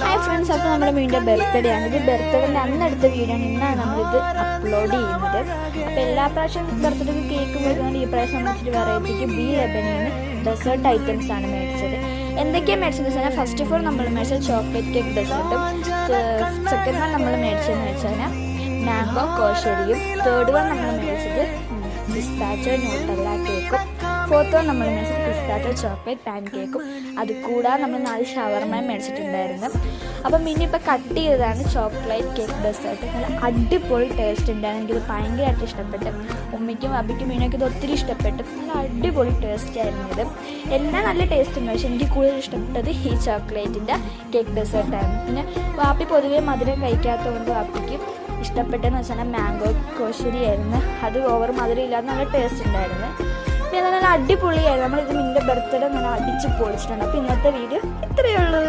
Hi friends, അപ്പോൾ നമ്മുടെ മീൻ്റെ ബർത്ത്ഡേ ആണ്. ഇത് ബർത്ത്ഡേൻ്റെ അന്നെടുത്ത വീഡിയോ ആണ്. ഇന്നാണ് നമ്മളിത് അപ്ലോഡ് ചെയ്യുന്നത്. അപ്പോൾ എല്ലാ പ്രാവശ്യം ബർത്ത്ഡേക്ക് കേക്ക് വരുന്നതുകൊണ്ട് ഈ പ്രാവശ്യം നമ്മൾ ഇച്ചിരി വെറൈറ്റിക്ക് ബി ലെബനിന്ന് ഡെസേർട്ട് ഐറ്റംസ് ആണ് മേടിച്ചത്. എന്തൊക്കെയാണ് മേടിച്ചതെന്ന് വെച്ചാൽ, ഫസ്റ്റ് ഓഫ് ഓൾ നമ്മൾ മേടിച്ചത് ചോക്ലേറ്റ് കേക്ക് ഡെസേർട്ടും, സെക്കൻഡ് വൺ നമ്മൾ മേടിച്ചതെന്ന് വെച്ചാൽ മാംഗോ കോശരിയും, തേർഡ് വൺ നമ്മൾ മേടിച്ചത് പിസ്താച്ചോ ന്യൂട്ടല്ല കേക്കും, ഫോർത്ത് വൺ നമ്മൾ മേടിച്ചത് പിസ്താച്ചോ ചോക്ലേറ്റ് പാൻ കേക്കും. അത് കൂടാതെ നമ്മൾ 4 ഷവർമയും മേടിച്ചിട്ടുണ്ടായിരുന്നു. അപ്പം പിന്നെ ഇപ്പോൾ കട്ട് ചെയ്തതാണ് ചോക്ലേറ്റ് കേക്ക് ഡെസേർട്ട്. നല്ല അടിപൊളി ടേസ്റ്റ് ഉണ്ടായിരുന്നു. എനിക്കിത് ഭയങ്കരമായിട്ട് ഇഷ്ടപ്പെട്ടു. ഉമ്മയ്ക്കും അബിക്കും മീനൊക്കെ ഇത് ഒത്തിരി ഇഷ്ടപ്പെട്ടു. നല്ല അടിപൊളി ടേസ്റ്റ് ആയിരുന്നു ഇത്. എല്ലാം നല്ല ടേസ്റ്റ് ഉണ്ട്, പക്ഷേ എനിക്ക് കൂടുതൽ ഇഷ്ടപ്പെട്ടത് ഈ ചോക്ലേറ്റിൻ്റെ കേക്ക് ഡെസേർട്ടായിരുന്നു. പിന്നെ വാപ്പി പൊതുവേ മധുരം കഴിക്കാത്തതുകൊണ്ട് വാപ്പിക്ക് ഇഷ്ടപ്പെട്ടതെന്ന് വെച്ചാൽ മാംഗോ കോശരി ആയിരുന്നു. അത് ഓവർ മധുരം ഇല്ലാതെ നല്ല ടേസ്റ്റ് ഉണ്ടായിരുന്നു. പിന്നെ നല്ല അടിപൊളിയായിരുന്നു. നമ്മളിത് നിൻ്റെ ബർത്ത്ഡേ നല്ല അടിച്ച് പൊളിച്ചിട്ടുണ്ട്. അപ്പോൾ ഇന്നത്തെ വീഡിയോ ഇത്രയേ ഉള്ളൂ.